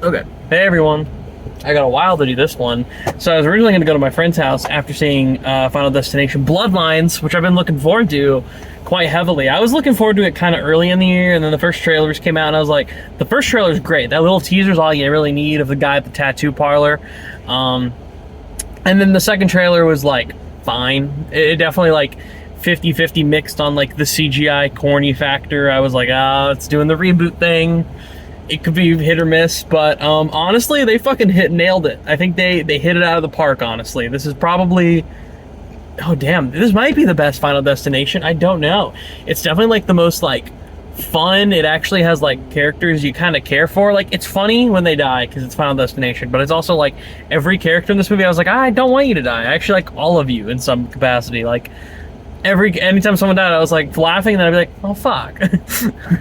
Okay. Hey everyone. I got a while to do this one. So I was originally going to go to my friend's house after seeing Final Destination Bloodlines, which I've been looking forward to quite heavily. I was looking forward to it kind of early in the year, and then the first trailers came out, and I was like, the first trailer's great. That little teaser's all you really need of the guy at the tattoo parlor. And then the second trailer was like, fine. It definitely like 50-50 mixed on like the CGI corny factor. I was like, it's doing the reboot thing. It could be hit or miss, but honestly, they fucking nailed it. I think they hit it out of the park, honestly. This is probably... Oh, damn. This might be the best Final Destination. I don't know. It's definitely, like, the most, like, fun. It actually has, like, characters you kind of care for. Like, it's funny when they die, because it's Final Destination, but it's also, like, every character in this movie, I was like, I don't want you to die. I actually like all of you in some capacity. Like... anytime someone died, I was like laughing, and then I'd be like, oh fuck,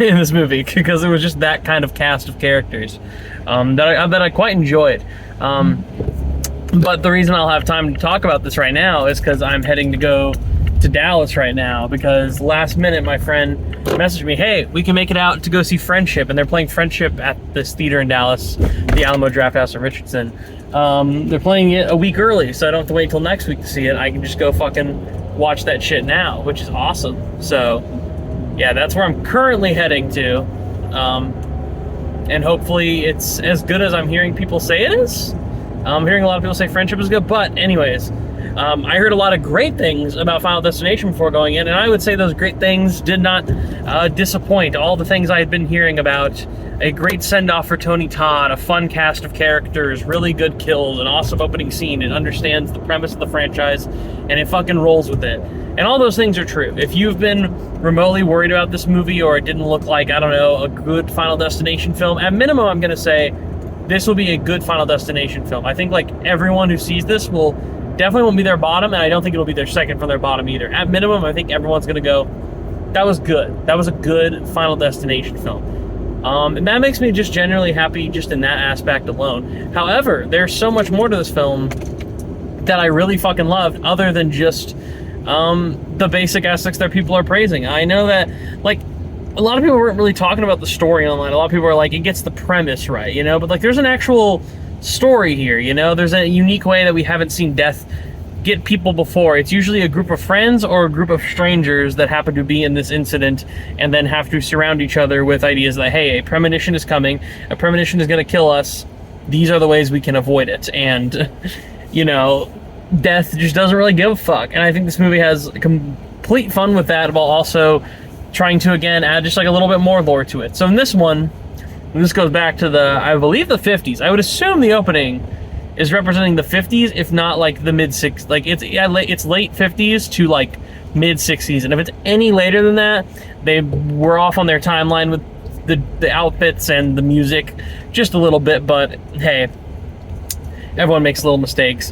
in this movie, because it was just that kind of cast of characters that I quite enjoyed. But the reason I'll have time to talk about this right now is because I'm heading to go to Dallas right now, because last minute my friend messaged me, hey, we can make it out to go see Friendship, and they're playing Friendship at this theater in Dallas, the Alamo Drafthouse in Richardson. They're playing it a week early, so I don't have to wait till next week to see it. I can just go fucking watch that shit now, which is awesome. So yeah, that's where I'm currently heading to, and hopefully it's as good as I'm hearing people say it is. I'm hearing a lot of people say Friendship is good, but anyways, I heard a lot of great things about Final Destination before going in, and I would say those great things did not disappoint. All the things I had been hearing about: a great send-off for Tony Todd, a fun cast of characters, really good kills, an awesome opening scene. It understands the premise of the franchise, and it fucking rolls with it. And all those things are true. If you've been remotely worried about this movie, or it didn't look like, I don't know, a good Final Destination film, at minimum, I'm gonna say this will be a good Final Destination film. I think, like, everyone who sees this will definitely won't be their bottom, and I don't think it'll be their second from their bottom either. At minimum, I think everyone's gonna go, that was good. That was a good Final Destination film. And that makes me just generally happy just in that aspect alone. However, there's so much more to this film that I really fucking loved, other than just the basic aspects that people are praising. I know that, like, a lot of people weren't really talking about the story online. A lot of people are like, it gets the premise right, you know? But, like, there's an actual story here, you know? There's a unique way that we haven't seen death get people before. It's usually a group of friends or a group of strangers that happen to be in this incident and then have to surround each other with ideas that, hey, a premonition is coming, a premonition is going to kill us, these are the ways we can avoid it. And, you know, death just doesn't really give a fuck. And I think this movie has complete fun with that, while also trying to, again, add just like a little bit more lore to it. So in this one, and this goes back to the, I believe, the 50s. I would assume the opening is representing the 50s, if not like the mid-60s. Like, it's late 50s to like mid-60s, and if it's any later than that, they were off on their timeline with the outfits and the music just a little bit. But hey, everyone makes little mistakes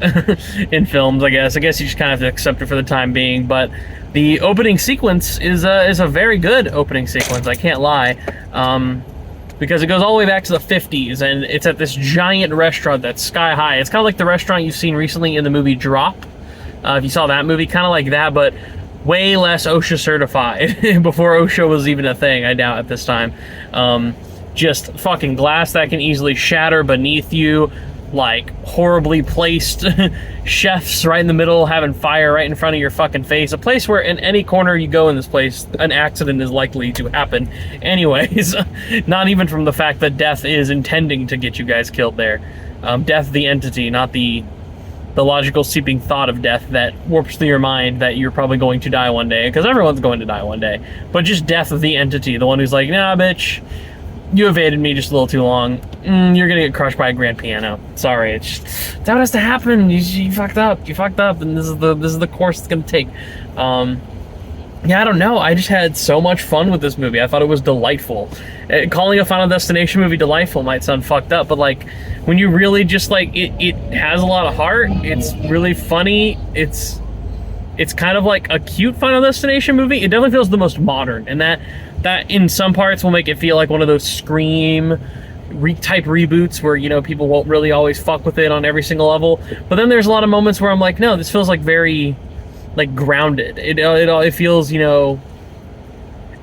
in films, I guess. You just kind of have to accept it for the time being. But the opening sequence is a very good opening sequence, I can't lie. Because it goes all the way back to the 50s, and it's at this giant restaurant that's sky high. It's kind of like the restaurant you've seen recently in the movie Drop. If you saw that movie, kind of like that, but way less OSHA certified. Before OSHA was even a thing, I doubt, at this time. Just fucking glass that can easily shatter beneath you, like horribly placed chefs right in the middle having fire right in front of your fucking face. A place where in any corner you go in this place, an accident is likely to happen anyways. Not even from the fact that death is intending to get you guys killed there. Death the entity, not the logical seeping thought of death that warps through your mind that you're probably going to die one day, because everyone's going to die one day. But just death of the entity, the one who's like, nah, bitch, you evaded me just a little too long. You're gonna get crushed by a grand piano. Sorry, it's just, that has to happen. You fucked up. You fucked up, and this is the course it's gonna take. Yeah, I don't know. I just had so much fun with this movie. I thought it was delightful. Calling a Final Destination movie delightful might sound fucked up, but like, when you really just like it has a lot of heart. It's really funny. It's kind of like a cute Final Destination movie. It definitely feels the most modern, and that in some parts will make it feel like one of those Scream type reboots where, you know, people won't really always fuck with it on every single level. But then there's a lot of moments where I'm like, no, this feels like very like grounded. It feels, you know,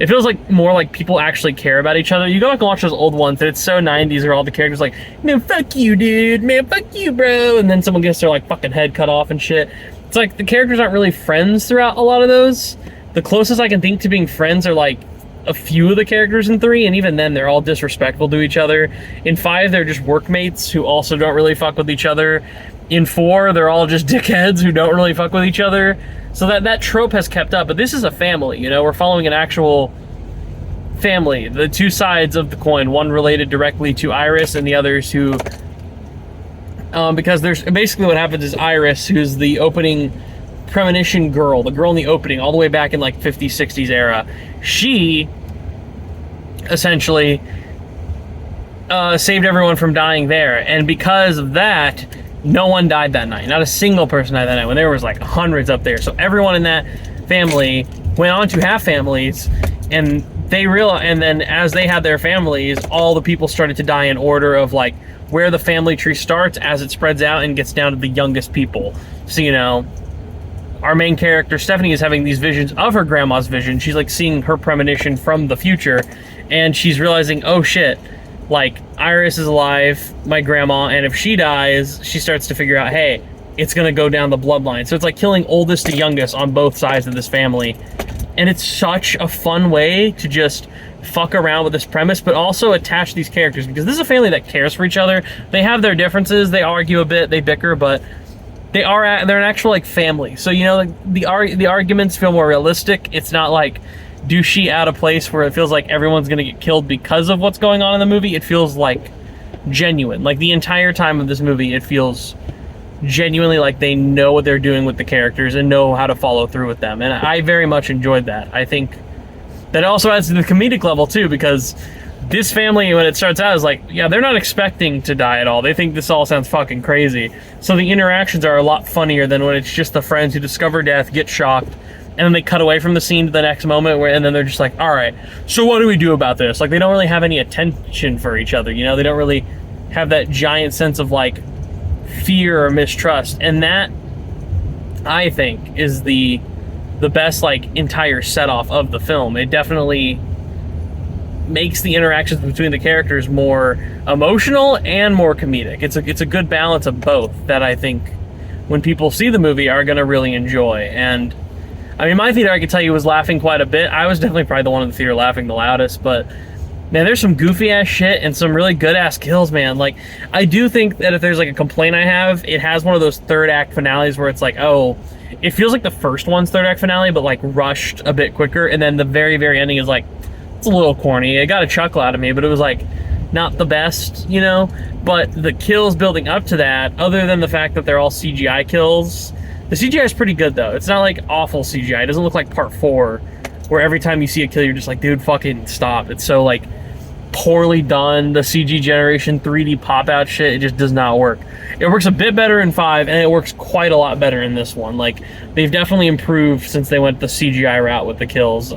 It feels like more like people actually care about each other. You go back and watch those old ones, and it's so 90s where all the characters like, man, fuck you, dude. Man, fuck you, bro. And then someone gets their like fucking head cut off and shit. It's like the characters aren't really friends throughout a lot of those. The closest I can think to being friends are like a few of the characters in 3, and even then they're all disrespectful to each other. In 5, they're just workmates who also don't really fuck with each other. In 4, they're all just dickheads who don't really fuck with each other. So that trope has kept up, but this is a family, you know? We're following an actual family, the two sides of the coin, one related directly to Iris and the others who, because there's basically what happens is Iris, who's the opening premonition girl, the girl in the opening all the way back in like 50s, 60s era, she essentially saved everyone from dying there, and because of that, no one died that night. Not a single person died that night when there was like hundreds up there. So everyone in that family went on to have families, and and then as they had their families, all the people started to die in order of like where the family tree starts as it spreads out and gets down to the youngest people. So, you know, our main character, Stephanie, is having these visions of her grandma's vision. She's like seeing her premonition from the future, and she's realizing, oh shit, like Iris is alive, my grandma, and if she dies, she starts to figure out, hey, it's gonna go down the bloodline. So it's like killing oldest to youngest on both sides of this family. And it's such a fun way to just fuck around with this premise, but also attach these characters, because this is a family that cares for each other. They have their differences, they argue a bit, they bicker, but they're an actual like family. So, you know, like, the arguments feel more realistic. It's not like douchey out of place where it feels like everyone's gonna get killed because of what's going on in the movie. It feels like genuine. Like the entire time of this movie, it feels genuinely like they know what they're doing with the characters and know how to follow through with them. And I very much enjoyed that. I think that also adds to the comedic level too, because this family, when it starts out, is like, yeah, they're not expecting to die at all. They think this all sounds fucking crazy. So the interactions are a lot funnier than when it's just the friends who discover death, get shocked, and then they cut away from the scene to the next moment, and then they're just like, all right, so what do we do about this? Like, they don't really have any attention for each other, you know? They don't really have that giant sense of, like, fear or mistrust. And that, I think, is the best, like, entire set-off of the film. It definitely makes the interactions between the characters more emotional and more comedic. It's a good balance of both that I think when people see the movie are going to really enjoy. And I mean, my theater, I can tell you, was laughing quite a bit. I was definitely probably the one in the theater laughing the loudest, but man, there's some goofy ass shit and some really good ass kills, man. Like, I do think that if there's like a complaint I have, it has one of those third act finales where it's like, oh, it feels like the first one's third act finale, but like rushed a bit quicker, and then the very, very ending is like, it's a little corny. It got a chuckle out of me, but it was like not the best, you know? But the kills building up to that, other than the fact that they're all CGI kills, the CGI is pretty good though. It's not like awful CGI. It doesn't look like Part 4, where every time you see a kill, you're just like, dude, fucking stop. It's so like poorly done. The CG generation 3D pop out shit, it just does not work. It works a bit better in 5, and it works quite a lot better in this one. Like, they've definitely improved since they went the CGI route with the kills,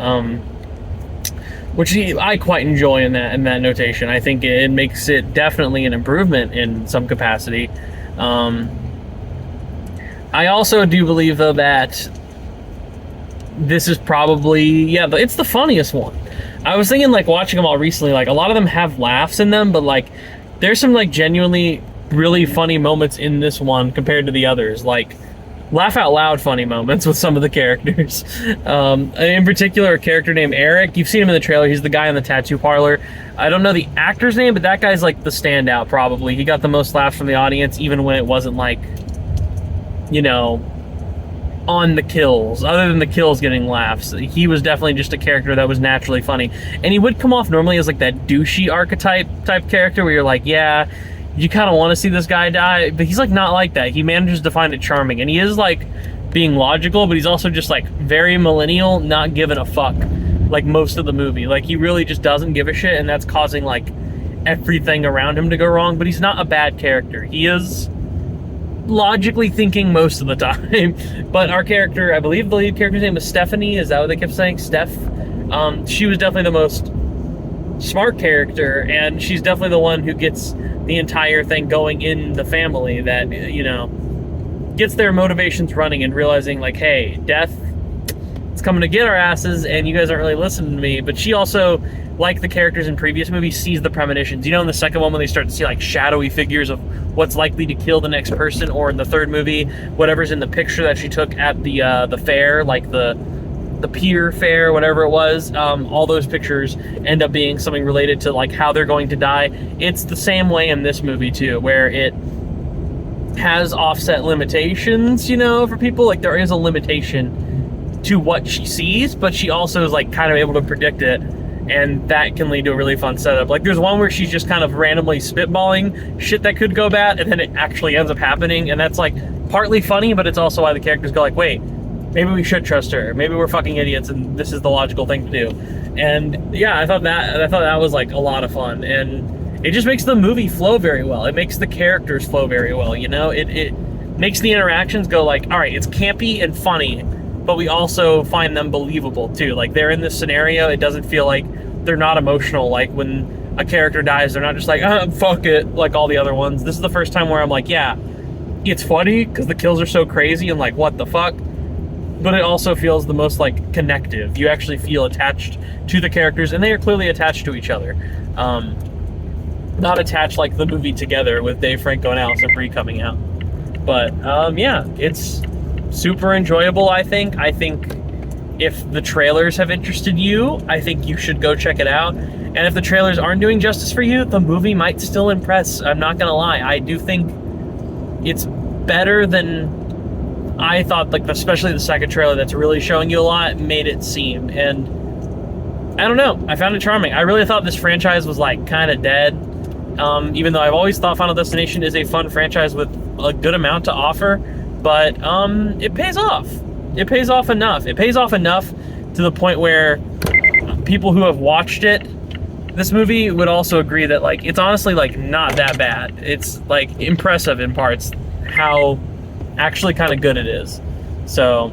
which I quite enjoy in that notation. I think it makes it definitely an improvement in some capacity. I also do believe, though, that this is probably, yeah, it's the funniest one. I was thinking, like, watching them all recently, like, a lot of them have laughs in them, but, like, there's some, like, genuinely really funny moments in this one compared to the others. Like, laugh out loud funny moments with some of the characters. In particular, a character named Eric. You've seen him in the trailer. He's the guy in the tattoo parlor. I don't know the actor's name, but that guy's, like, the standout, probably. He got the most laughs from the audience, even when it wasn't, like, you know, on the kills. Other than the kills getting laughs, he was definitely just a character that was naturally funny. And he would come off normally as like that douchey archetype type character where you're like, yeah, you kind of want to see this guy die, but he's like not like that. He manages to find it charming, and he is like being logical, but he's also just like very millennial, not giving a fuck like most of the movie. Like, he really just doesn't give a shit, and that's causing like everything around him to go wrong. But he's not a bad character. He is logically thinking most of the time. But our character, I believe the lead character's name is Stephanie. Is that what they kept saying? Steph? She was definitely the most smart character, and she's definitely the one who gets the entire thing going in the family, that, you know, gets their motivations running and realizing, like, hey, death it's coming to get our asses, and you guys aren't really listening to me. But she also, like the characters in previous movies, sees the premonitions. You know, in the second one when they start to see like shadowy figures of what's likely to kill the next person, or in the third movie, whatever's in the picture that she took at the fair, like the pier fair, whatever it was, all those pictures end up being something related to like how they're going to die. It's the same way in this movie too, where it has offset limitations, you know, for people. Like there is a limitation to what she sees, but she also is like kind of able to predict it, and that can lead to a really fun setup. Like there's one where she's just kind of randomly spitballing shit that could go bad, and then it actually ends up happening, and that's like partly funny, but it's also why the characters go like, wait, maybe we should trust her. Maybe we're fucking idiots, and this is the logical thing to do. And yeah, I thought that was like a lot of fun, and it just makes the movie flow very well. It makes the characters flow very well. You know, it makes the interactions go like, all right, it's campy and funny, but we also find them believable too. Like they're in this scenario, it doesn't feel like they're not emotional. Like when a character dies, they're not just like, fuck it, like all the other ones. This is the first time where I'm like, yeah, it's funny because the kills are so crazy and like, what the fuck? But it also feels the most like connective. You actually feel attached to the characters, and they are clearly attached to each other. Not attached like the movie Together with Dave Franco and Allison Brie coming out. But yeah, it's super enjoyable, I think. I think if the trailers have interested you, I think you should go check it out. And if the trailers aren't doing justice for you, the movie might still impress. I'm not gonna lie. I do think it's better than I thought, like especially the second trailer that's really showing you a lot made it seem. And I don't know, I found it charming. I really thought this franchise was like kind of dead, even though I've always thought Final Destination is a fun franchise with a good amount to offer. But it pays off. It pays off enough. It pays off enough to the point where people who have watched it, this movie, would also agree that like it's honestly like not that bad. It's like impressive in parts how actually kind of good it is. So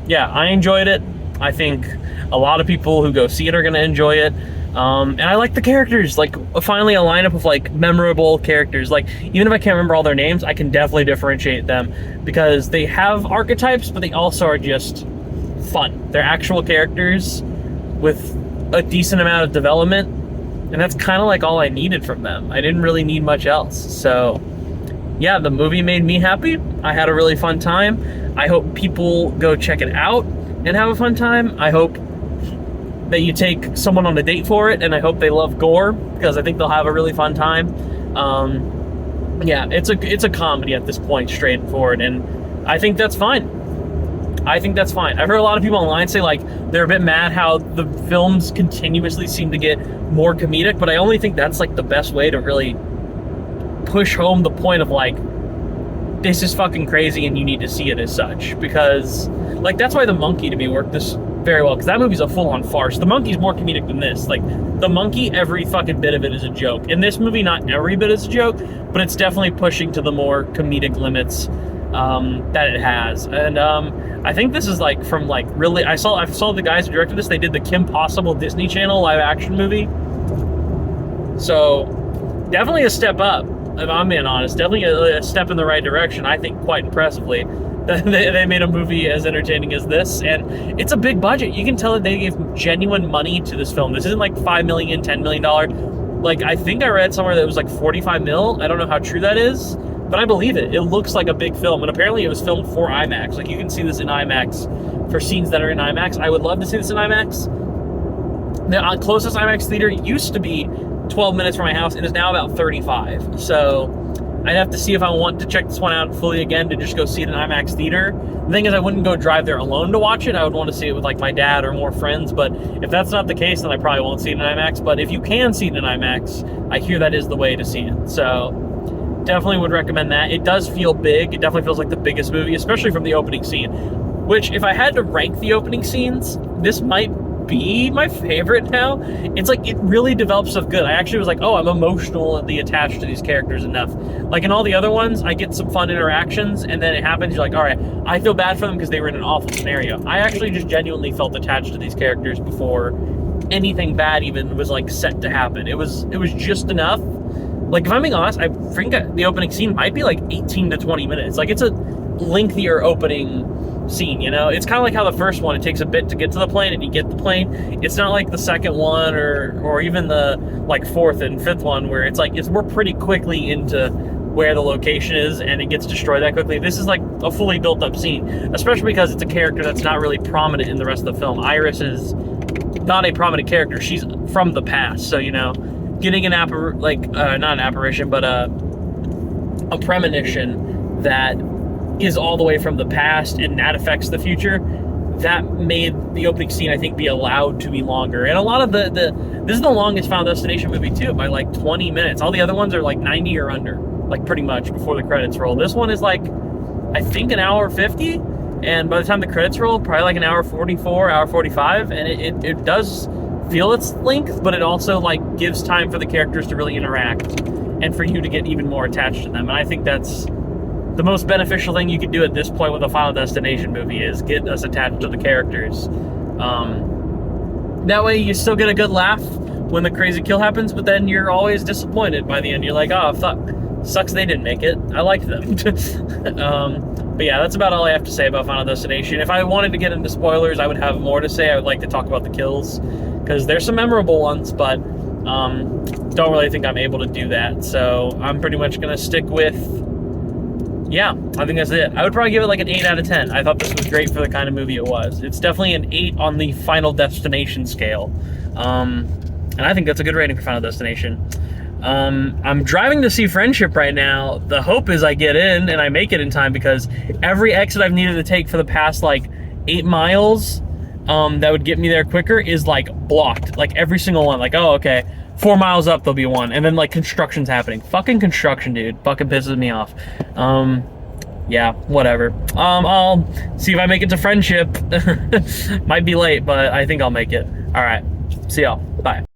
yeah, I enjoyed it. I think a lot of people who go see it are going to enjoy it. And I like the characters, like finally a lineup of like memorable characters. Like even if I can't remember all their names, I can definitely differentiate them because they have archetypes, but they also are just fun. They're actual characters with a decent amount of development, and that's kind of like all I needed from them. I didn't really need much else. So yeah, the movie made me happy. I had a really fun time. I hope people go check it out and have a fun time. I hope that you take someone on a date for it, and I hope they love gore because I think they'll have a really fun time. Yeah, it's a comedy at this point, straight forward, and I think that's fine. I think that's fine. I've heard a lot of people online say like they're a bit mad how the films continuously seem to get more comedic, but I only think that's like the best way to really push home the point of like, this is fucking crazy and you need to see it as such. Because like that's why The Monkey to me worked this very well, because that movie's a full-on farce. The Monkey's more comedic than this. Like The Monkey, every fucking bit of it is a joke. In this movie, not every bit is a joke, but it's definitely pushing to the more comedic limits that it has. And I think this is like from like really, I saw the guys who directed this, they did the Kim Possible Disney Channel live action movie. So definitely a step up. If I'm being honest, definitely a step in the right direction, I think, quite impressively. They made a movie as entertaining as this, and it's a big budget. You can tell that they gave genuine money to this film. This isn't like $5 million, $10 million. Like, I think I read somewhere that it was like 45 mil. I don't know how true that is, but I believe it. It looks like a big film, and apparently it was filmed for IMAX. Like, you can see this in IMAX for scenes that are in IMAX. I would love to see this in IMAX. The closest IMAX theater used to be 12 minutes from my house. It is now about 35. So I'd have to see if I want to check this one out fully again to just go see it in IMAX theater. The thing is, I wouldn't go drive there alone to watch it. I would want to see it with like my dad or more friends. But if that's not the case, then I probably won't see it in IMAX. But if you can see it in IMAX, I hear that is the way to see it. So definitely would recommend that. It does feel big. It definitely feels like the biggest movie, especially from the opening scene. Which, if I had to rank the opening scenes, this might be my favorite now. It's like, it really develops stuff good. I actually was like, oh, I'm emotionally attached to these characters enough. Like in all the other ones, I get some fun interactions, and then it happens, you're like, all right, I feel bad for them because they were in an awful scenario. I actually just genuinely felt attached to these characters before anything bad even was like set to happen. It was just enough. Like, if I'm being honest, I think the opening scene might be like 18 to 20 minutes. Like, it's a lengthier opening scene, you know? It's kind of like how the first one, it takes a bit to get to the plane and you get the plane. It's not like the second one or even the like fourth and fifth one where it's like we're pretty quickly into where the location is and it gets destroyed that quickly. This is like a fully built up scene, especially because it's a character that's not really prominent in the rest of the film. Iris is not a prominent character. She's from the past, so you know, getting an not an apparition, but a premonition that is all the way from the past and that affects the future, that made the opening scene, I think, be allowed to be longer. And a lot of this is the longest Final Destination movie too, by like 20 minutes. All the other ones are like 90 or under, like pretty much before the credits roll. This one is like, I think, an hour 50, and by the time the credits roll, probably like an hour 44, hour 45, and it does feel its length, but it also like gives time for the characters to really interact and for you to get even more attached to them. And I think that's the most beneficial thing you could do at this point with a Final Destination movie, is get us attached to the characters. That way you still get a good laugh when the crazy kill happens, but then you're always disappointed by the end. You're like, oh, fuck. Sucks they didn't make it. I liked them. But yeah, that's about all I have to say about Final Destination. If I wanted to get into spoilers, I would have more to say. I would like to talk about the kills, because there's some memorable ones, but don't really think I'm able to do that. So I'm pretty much going to stick with, yeah, I think that's it. I would probably give it like an 8 out of 10. I thought this was great for the kind of movie it was. It's definitely an 8 on the Final Destination scale. And I think that's a good rating for Final Destination. I'm driving to see Friendship right now. The hope is I get in and I make it in time, because every exit I've needed to take for the past like 8 miles that would get me there quicker is like blocked. Like every single one. Like, oh, okay, 4 miles up there'll be one, and then like construction's happening. Fucking construction, dude. Fucking pisses me off. Yeah, whatever. I'll see if I make it to Friendship. Might be late, but I think I'll make it. All right, see y'all. Bye.